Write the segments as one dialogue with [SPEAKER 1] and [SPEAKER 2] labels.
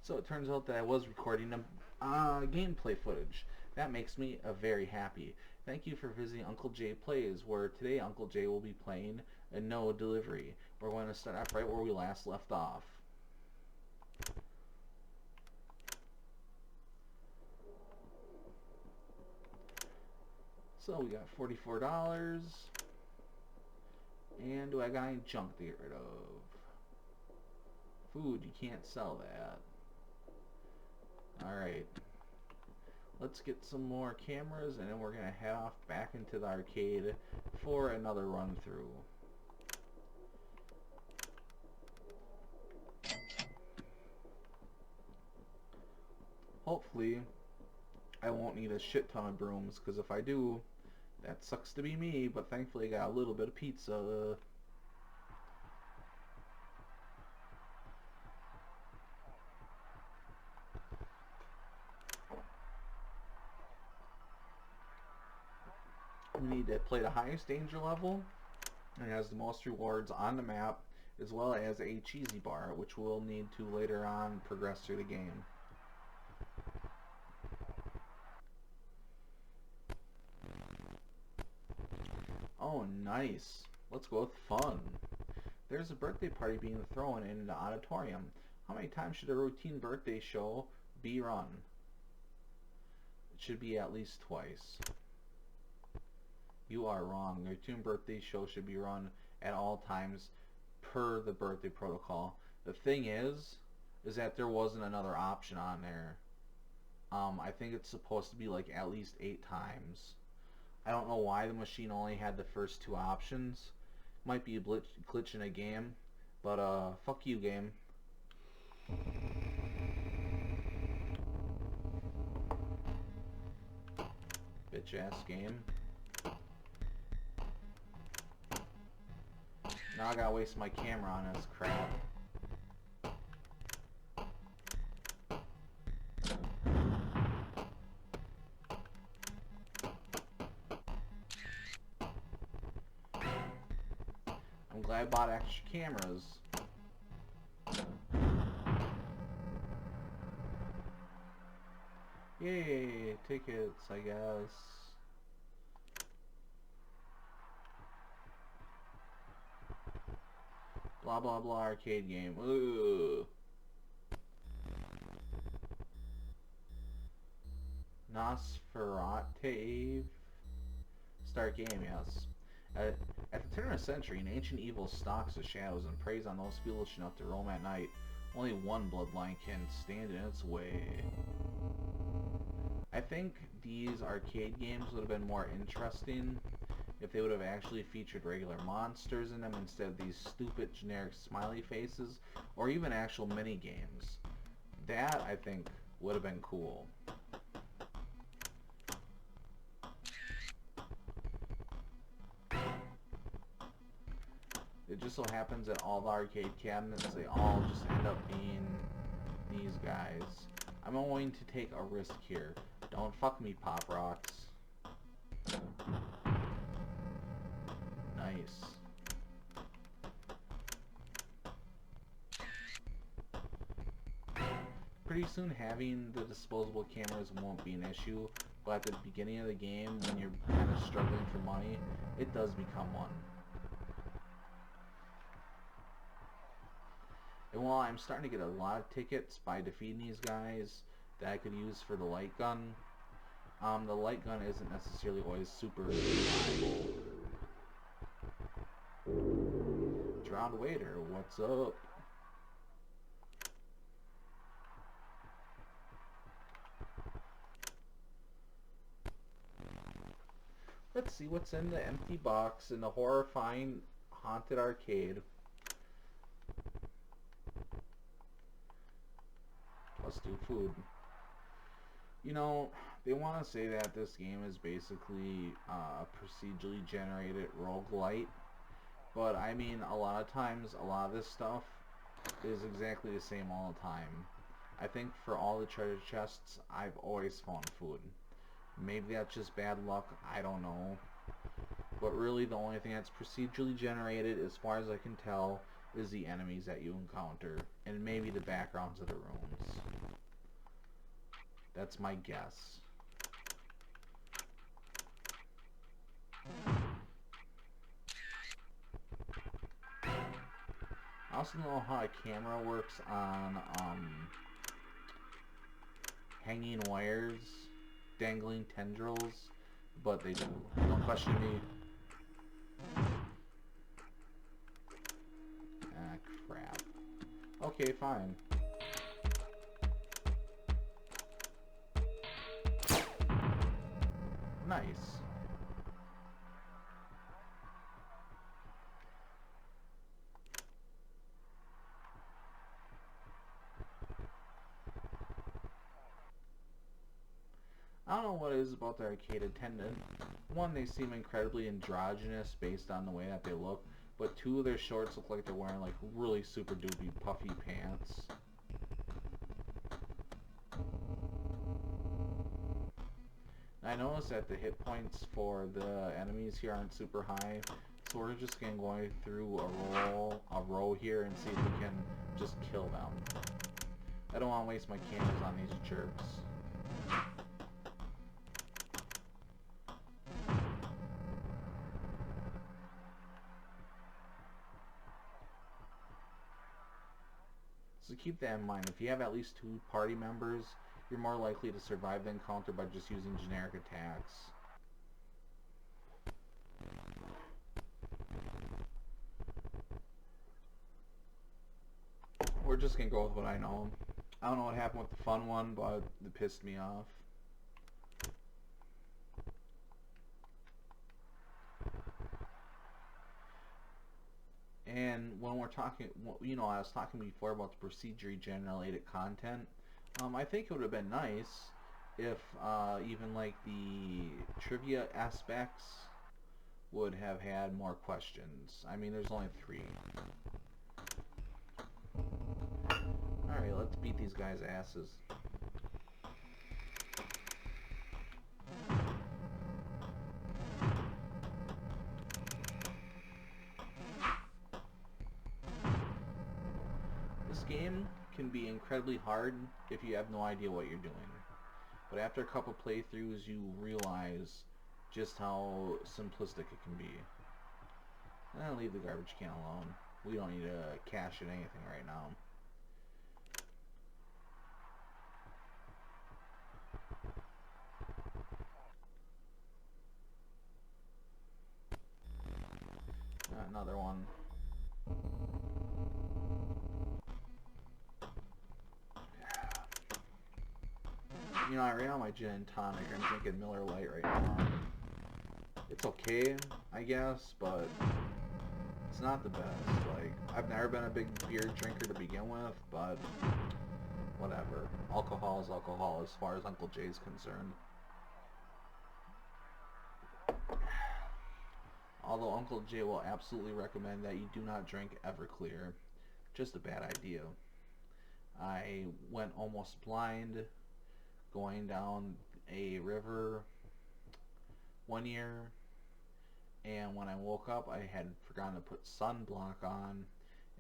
[SPEAKER 1] So it turns out that I was recording gameplay footage. That makes me very happy. Thank you for visiting Uncle Jay Plays, where today Uncle Jay will be playing a No Delivery. We're going to start off right where we last left off. So we got $44. And do I got any junk to get rid of? Food, you can't sell that. Alright. Let's get some more cameras and then we're going to head off back into the arcade for another run through. Hopefully I won't need a shit ton of brooms, because if I do, that sucks to be me, but thankfully I got a little bit of pizza. We need to play the highest danger level, and it has the most rewards on the map, as well as a cheesy bar, which we'll need to later on progress through the game. Oh, nice. Let's go with fun. There's a birthday party being thrown in the auditorium. How many times should a routine birthday show be run? It should be at least twice. You are wrong. The routine birthday show should be run at all times per the birthday protocol. The thing is that there wasn't another option on there. I think it's supposed to be like at least 8 times. I don't know why the machine only had the first 2 options. Might be a glitch in a game, but fuck you, game. Bitch ass game. Now I gotta waste my camera on this crap. I'm glad I bought extra cameras. Yay, tickets, I guess. Blah blah blah arcade game. Ooh. Nosferatu. Start game, yes. At the turn of the century, an ancient evil stalks the shadows and preys on those foolish enough to roam at night. Only one bloodline can stand in its way. I think these arcade games would have been more interesting if they would have actually featured regular monsters in them instead of these stupid generic smiley faces, or even actual mini games. That, I think, would have been cool. It just so happens that all the arcade cabinets, they all just end up being these guys. I'm going to take a risk here. Don't fuck me, Pop Rocks. Nice. Pretty soon having the disposable cameras won't be an issue, but at the beginning of the game, when you're kind of struggling for money, it does become one. And while I'm starting to get a lot of tickets by defeating these guys that I could use for the light gun, the light gun isn't necessarily always super reliable. Drowned waiter, what's up? Let's see what's in the empty box in the horrifying haunted arcade. Let's do food. You know, they want to say that this game is basically a procedurally generated roguelite, but I mean, a lot of times, a lot of this stuff is exactly the same all the time. I think for all the treasure chests, I've always found food. Maybe that's just bad luck, I don't know. But really, the only thing that's procedurally generated, as far as I can tell, is the enemies that you encounter, and maybe the backgrounds of the rooms. That's my guess. I also know how a camera works on hanging wires, dangling tendrils, but they don't question me. Ah, crap. Okay, fine. Nice. I don't know what it is about the arcade attendant. One, they seem incredibly androgynous based on the way that they look, but two, their shorts look like they're wearing like really super doopy puffy pants. I noticed that the hit points for the enemies here aren't super high, so we're just going to go through a row here and see if we can just kill them. I don't want to waste my cannons on these jerks. So keep that in mind. If you have at least 2 party members, you're more likely to survive the encounter by just using generic attacks. We're just going to go with what I know. I don't know what happened with the fun one, but it pissed me off. And when we're talking, you know, I was talking before about the procedurally generated content. I think it would have been nice if even like the trivia aspects would have had more questions. I mean, there's only 3. Alright, let's beat these guys' asses. This game can be incredibly hard if you have no idea what you're doing. But after a couple playthroughs, you realize just how simplistic it can be. I'll leave the garbage can alone. We don't need to cash in anything right now. Another one. You know, I ran out my gin and tonic. I'm drinking Miller Lite right now. It's okay, I guess, but it's not the best. Like, I've never been a big beer drinker to begin with, but whatever. Alcohol is alcohol as far as Uncle Jay's concerned. Although Uncle Jay will absolutely recommend that you do not drink Everclear. Just a bad idea. I went almost blind going down a river one year, and when I woke up I had forgotten to put sunblock on,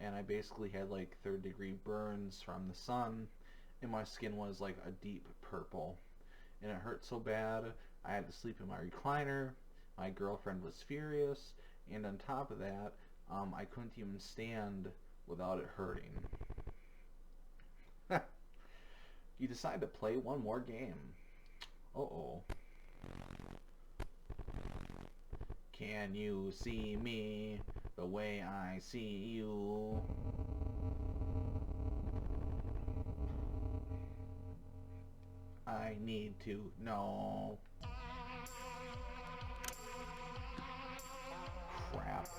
[SPEAKER 1] and I basically had like 3rd-degree burns from the sun, and my skin was like a deep purple, and it hurt so bad I had to sleep in my recliner. My girlfriend was furious, and on top of that, I couldn't even stand without it hurting. You decide to play one more game. Uh-oh. Can you see me the way I see you? I need to know. Crap.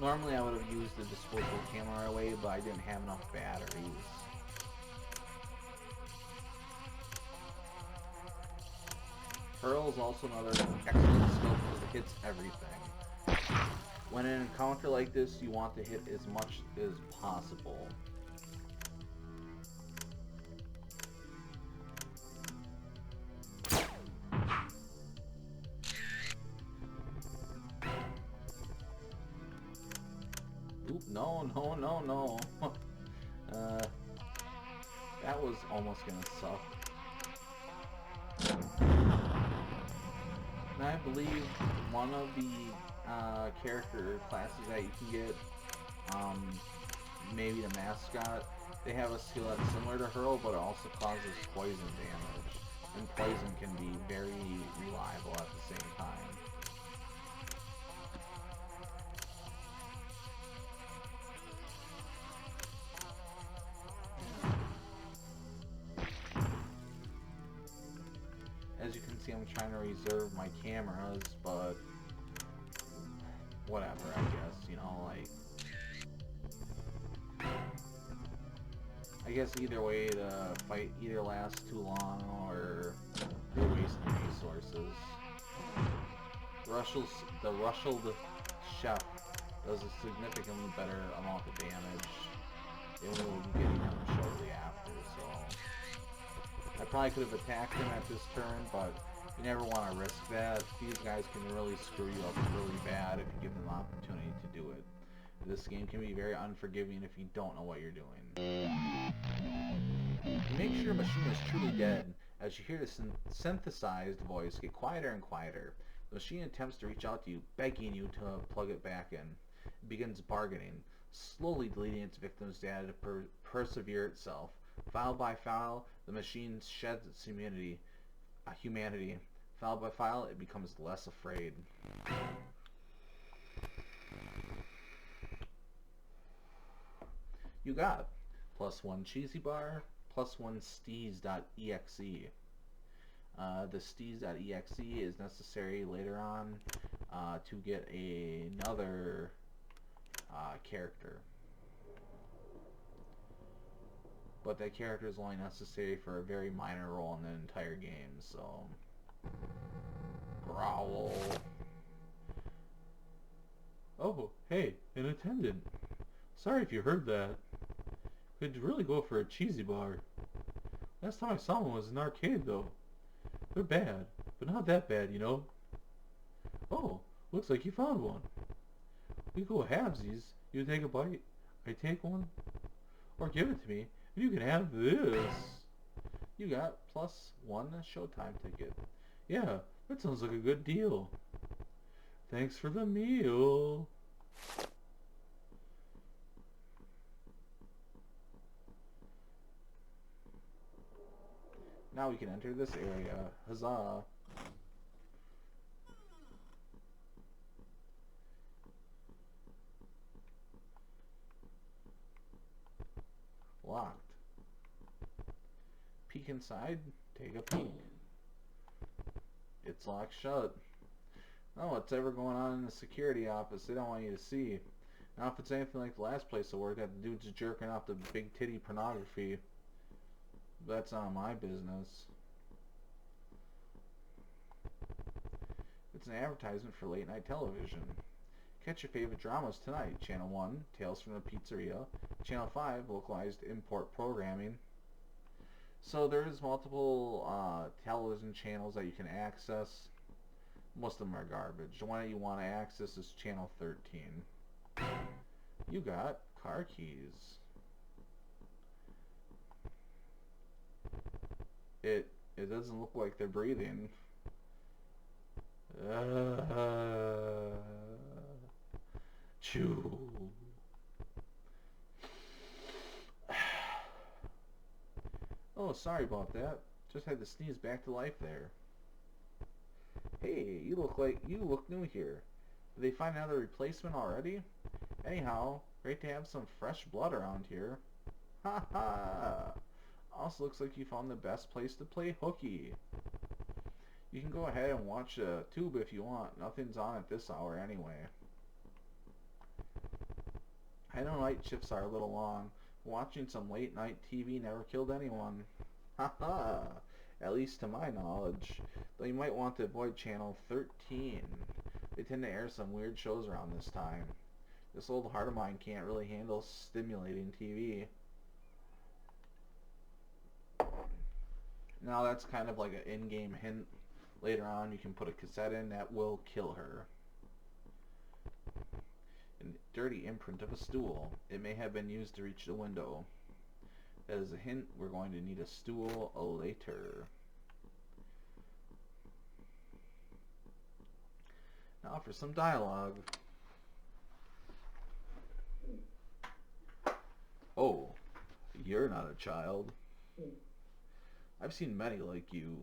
[SPEAKER 1] Normally I would have used the disposable camera array, but I didn't have enough batteries. Pearl is also another excellent skill because it hits everything. When in an encounter like this, you want to hit as much as possible. no, no, no. uh, that was almost gonna suck. And I believe one of the character classes that you can get, um, maybe the mascot, they have a skill that's similar to Hurl, but it also causes poison damage. And poison can be very reliable at the same time. As you can see, I'm trying to reserve my cameras, but whatever, I guess, you know, like, I guess either way, the fight either lasts too long or you're wasting resources. The Rushled Chef does a significantly better amount of damage than we will be getting him shortly after, so I probably could have attacked him at this turn, but you never want to risk that. These guys can really screw you up really bad if you give them the opportunity to do it. This game can be very unforgiving if you don't know what you're doing. You make sure your machine is truly dead as you hear the synthesized voice get quieter and quieter. The machine attempts to reach out to you, begging you to plug it back in. It begins bargaining, slowly deleting its victim's data to persevere itself. File by file, the machine sheds its humanity. File by file, it becomes less afraid. You got +1 cheesy bar, +1 steez.exe. The steez.exe is necessary later on to get another character. But that character is only necessary for a very minor role in the entire game, so... Growl. Oh, hey, an attendant. Sorry if you heard that. Could really go for a cheesy bar. Last time I saw one was in an arcade, though. They're bad, but not that bad, you know. Oh, looks like you found one. We go halvesies. You take a bite, I take one. Or give it to me, and you can have this. You got +1 Showtime ticket. Yeah, that sounds like a good deal. Thanks for the meal. Now we can enter this area. Huzzah. Locked. Peek inside. Take a peek. It's locked shut. Oh, what's ever going on in the security office they don't want you to see. Now if it's anything like the last place I worked at, the dude's jerking off the big titty pornography. That's not my business. It's an advertisement for late night television. Catch your favorite dramas tonight. Channel 1, Tales from the Pizzeria. Channel 5, localized import programming. So there's multiple television channels that you can access. Most of them are garbage. The one that you want to access is Channel 13. You got car keys. It doesn't look like they're breathing. Chew. Oh, sorry about that. Just had to sneeze back to life there. Hey, you look new here. Did they find another replacement already? Anyhow, great to have some fresh blood around here. Ha ha! Also looks like you found the best place to play hooky. You can go ahead and watch a tube if you want. Nothing's on at this hour anyway. I know night shifts are a little long. Watching some late night TV never killed anyone. Ha ha! At least to my knowledge. Though you might want to avoid channel 13. They tend to air some weird shows around this time. This old heart of mine can't really handle stimulating TV. Now that's kind of like an in-game hint. Later on you can put a cassette in that will kill her. and dirty imprint of a stool. It may have been used to reach the window. That is a hint. We're going to need a stool later. Now for some dialogue. Oh, you're not a child. I've seen many like you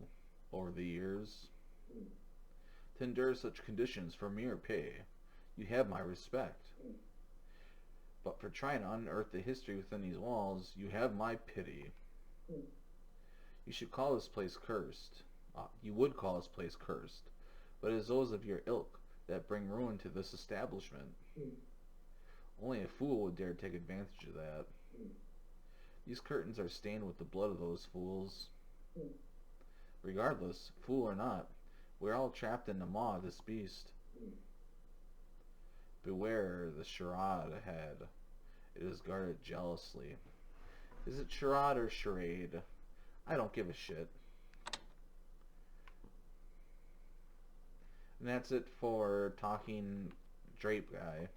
[SPEAKER 1] over the years. To endure such conditions for mere pay, you have my respect. But for trying to unearth the history within these walls, you have my pity. You should call this place cursed. You would call this place cursed, but it is those of your ilk that bring ruin to this establishment. Only a fool would dare take advantage of that. These curtains are stained with the blood of those fools. Regardless, fool or not, we're all trapped in the maw of this beast. Beware the charade ahead. It is guarded jealously. Is it charade or charade? I don't give a shit. And that's it for talking drape guy.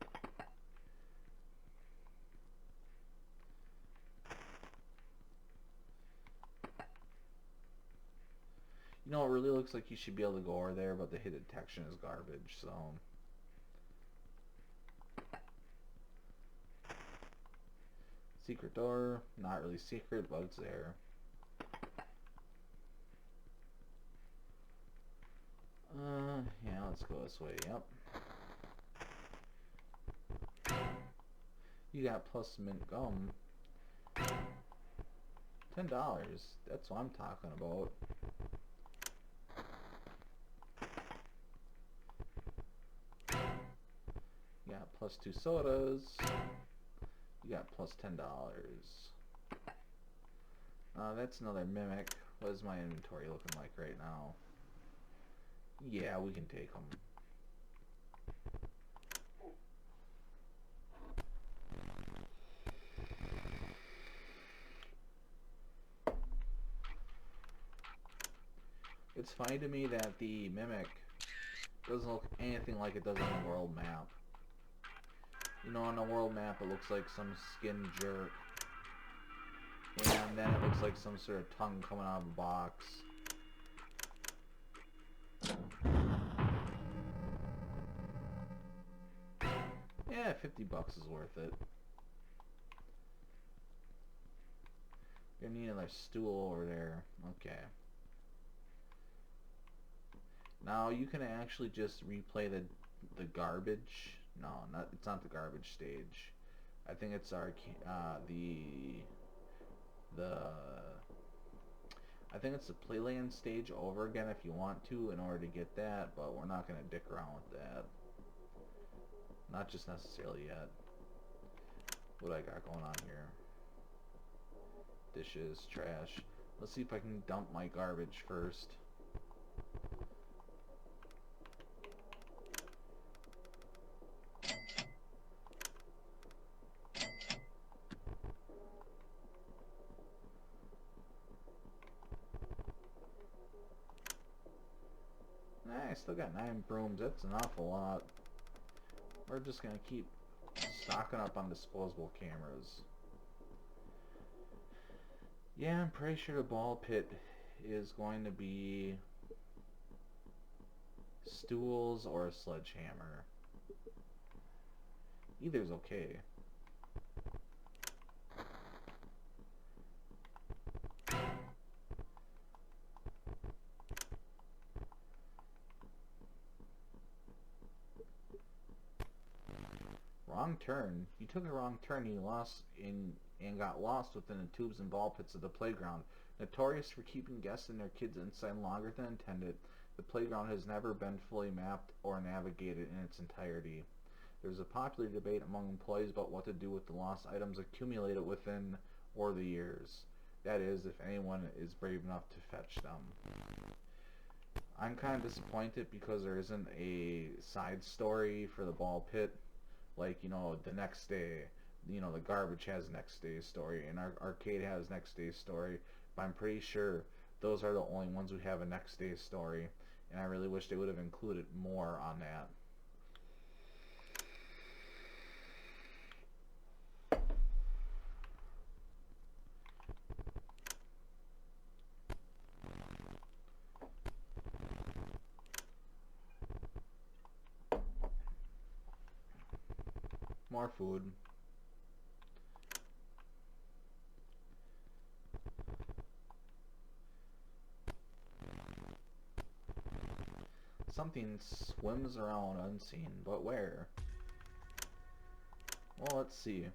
[SPEAKER 1] You know, it really looks like you should be able to go over there, but the hit detection is garbage, so... Secret door. Not really secret, but it's there. Yeah, let's go this way, yep. You got plus mint gum. $10. That's what I'm talking about. You got plus 2 sodas. You got plus $10. That's another mimic. What is my inventory looking like right now? Yeah, we can take them. It's funny to me that the mimic doesn't look anything like it does on the world map. You know, on the world map it looks like some skin jerk. And then it looks like some sort of tongue coming out of a box. Yeah, $50 is worth it. You're gonna need another stool over there. Okay. Now you can actually just replay the garbage. No, it's not the garbage stage. I think it's I think it's the playland stage over again if you want to in order to get that, but we're not gonna dick around with that. Not just necessarily yet. What I got going on here? Dishes, trash. Let's see if I can dump my garbage first. I still got 9 brooms. That's an awful lot. We're just gonna keep stocking up on disposable cameras. Yeah, I'm pretty sure the ball pit is going to be stools or a sledgehammer. Either's okay. Wrong turn. You took a wrong turn and got lost within the tubes and ball pits of the playground. Notorious for keeping guests and their kids inside longer than intended, the playground has never been fully mapped or navigated in its entirety. There is a popular debate among employees about what to do with the lost items accumulated within or the years. That is, if anyone is brave enough to fetch them. I'm kind of disappointed because there isn't a side story for the ball pit. Like, you know, the next day, you know, the garbage has next day's story, and our arcade has next day's story, but I'm pretty sure those are the only ones who have a next day's story, and I really wish they would have included more on that. More food. Something swims around unseen, but where? Well, let's see.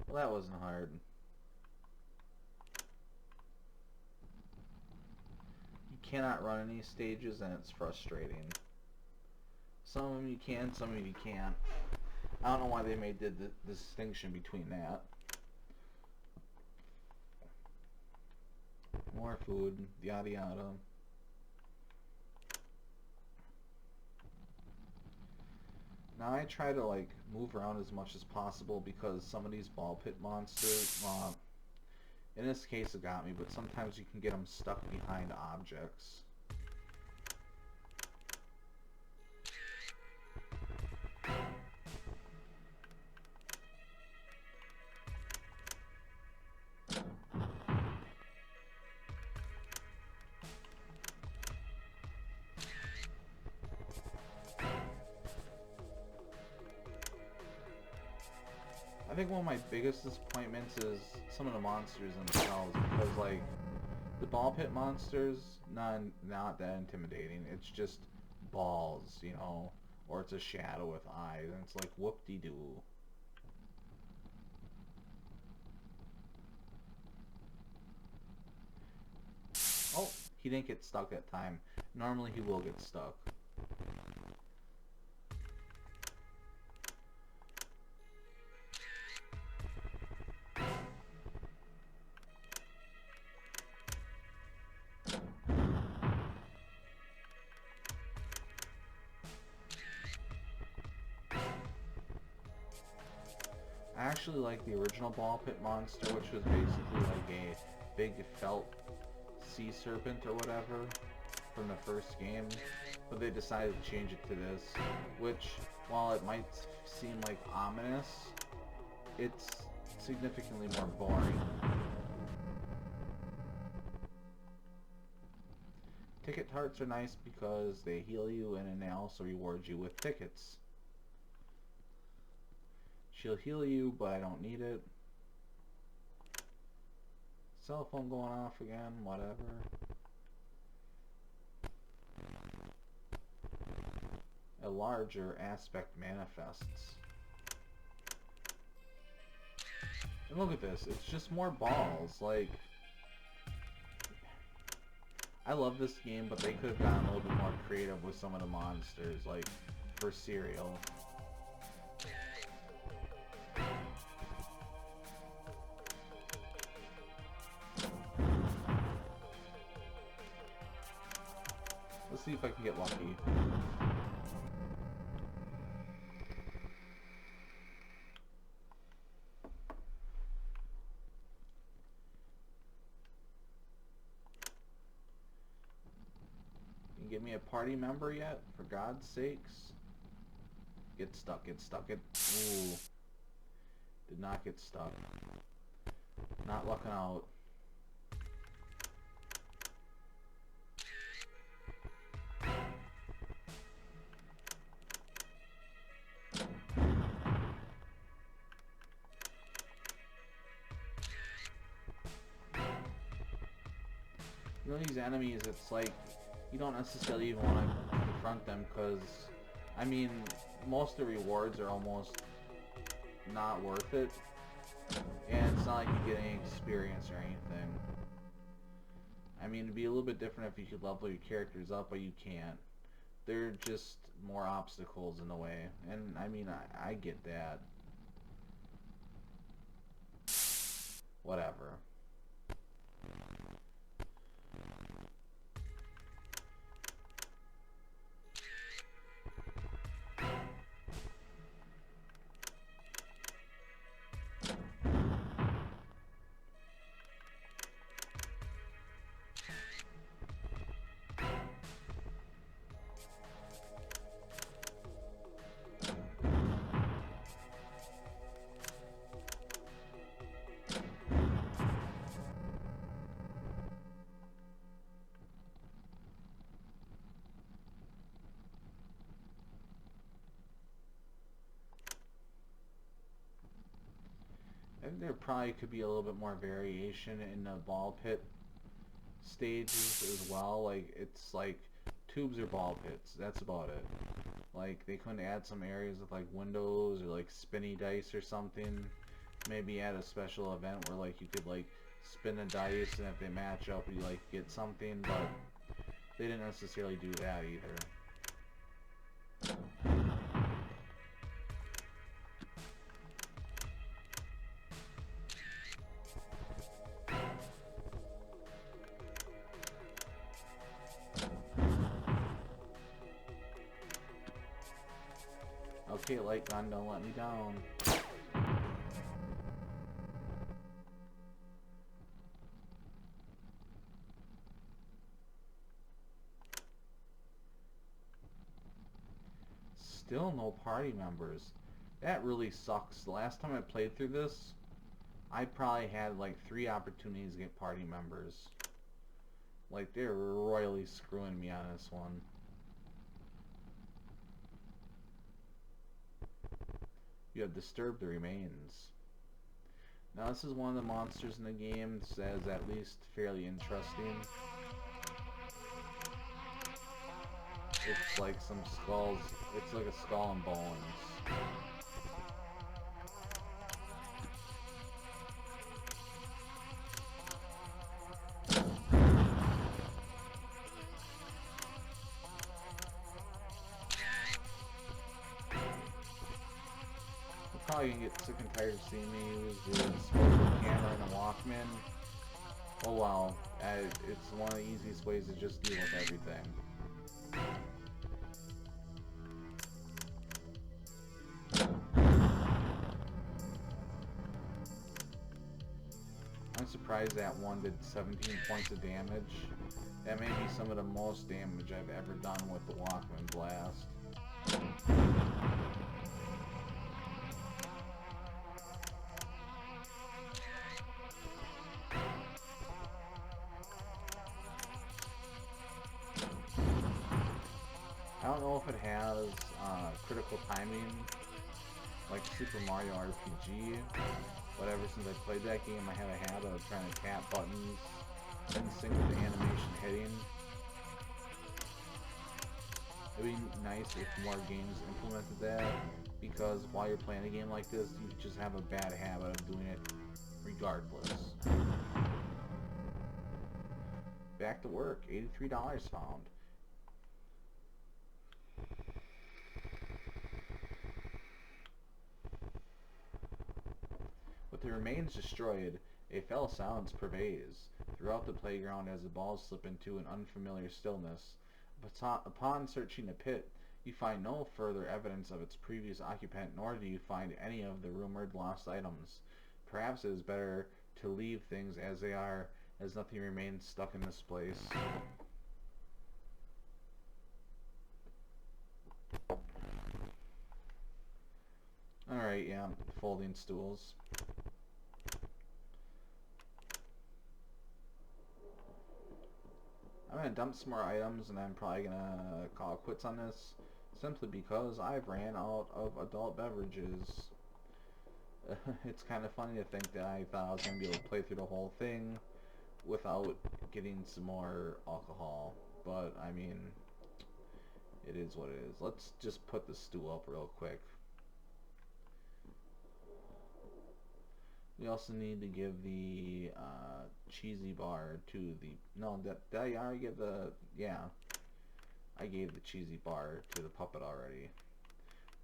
[SPEAKER 1] Well, that wasn't hard. You cannot run any stages, and it's frustrating. Some of them you can, some of them you can't. I don't know why they made the distinction between that. More food, yada yada. Now I try to like move around as much as possible because some of these ball pit monsters, in this case it got me, but sometimes you can get them stuck behind objects. I think one of my biggest disappointments is some of the monsters themselves, because like the ball pit monsters, not that intimidating. It's just balls, you know, or it's a shadow with eyes, and it's like whoop-de-doo. Oh, he didn't get stuck that time. Normally he will get stuck. I actually like the original ball pit monster, which was basically like a big felt sea serpent or whatever from the first game, but they decided to change it to this, which, while it might seem like ominous, it's significantly more boring. Ticket tarts are nice because they heal you and then they also reward you with tickets. She'll heal you, but I don't need it. Cell phone going off again, whatever. A larger aspect manifests. And look at this, it's just more balls. Like, I love this game, but they could have gotten a little bit more creative with some of the monsters, like for cereal. Let's see if I can get lucky. Give me a party member yet? For God's sakes. Get stuck, get stuck, Ooh. Did not get stuck. Not lucking out. You know, these enemies, it's like you don't necessarily even want to confront them because, I mean, most of the rewards are almost not worth it, and it's not like you get any experience or anything. I mean, it'd be a little bit different if you could level your characters up, but you can't. They're just more obstacles in a way, and I mean, I get that. Whatever. And there probably could be a little bit more variation in the ball pit stages as well. Like, it's like tubes or ball pits. That's about it. Like, they couldn't add some areas with like windows or like spinny dice or something. Maybe add a special event where like you could like spin a dice and if they match up you like get something, but they didn't necessarily do that either. Okay, light gun, don't let me down. Still no party members. That really sucks. The last time I played through this, I probably had like 3 opportunities to get party members. Like, they're royally screwing me on this one. You have disturbed the remains. Now this is one of the monsters in the game that is at least fairly interesting. It's like some skulls. It's like a skull and bones. You're probably gonna get sick and tired of seeing me use the disposable camera and a Walkman. Oh wow, it's one of the easiest ways to just deal with everything. I'm surprised that one did 17 points of damage. That may be some of the most damage I've ever done with the Walkman Blast. I don't know if it has critical timing like Super Mario RPG, but ever since I played that game I have a habit of trying to tap buttons in sync with the animation hitting. It'd be nice if more games implemented that, because while you're playing a game like this, you just have a bad habit of doing it regardless. Back to work, $83 found. With the remains destroyed, a fell silence pervades throughout the playground as the balls slip into an unfamiliar stillness. Upon searching the pit, you find no further evidence of its previous occupant, nor do you find any of the rumored lost items. Perhaps it is better to leave things as they are, as nothing remains stuck in this place. Alright, yeah, folding stools. I'm gonna dump some more items and I'm probably gonna call it quits on this, simply because I've ran out of adult beverages. It's kind of funny to think that I thought I was gonna be able to play through the whole thing without getting some more alcohol, but I mean, it is what it is. Let's just put the stool up real quick. We also need to give the cheesy bar to the... No, did I already give the... Yeah. I gave the cheesy bar to the puppet already.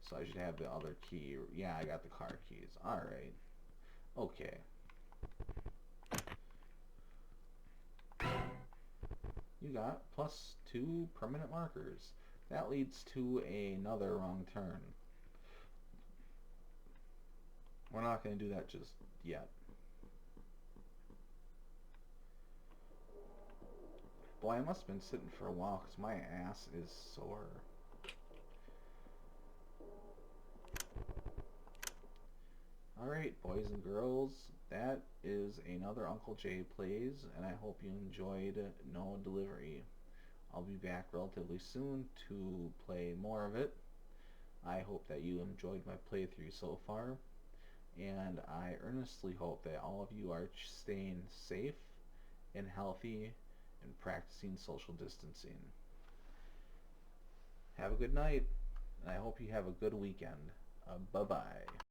[SPEAKER 1] So I should have the other key. Yeah, I got the car keys. Alright. Okay. You got +2 permanent markers. That leads to another wrong turn. We're not going to do that just yet. Boy, I must have been sitting for a while because my ass is sore. Alright, boys and girls, that is another Uncle Jay Plays, and I hope you enjoyed No Delivery. I'll be back relatively soon to play more of it. I hope that you enjoyed my playthrough so far. and I earnestly hope that all of you are staying safe and healthy and practicing social distancing. Have a good night, and I hope you have a good weekend. Bye-bye.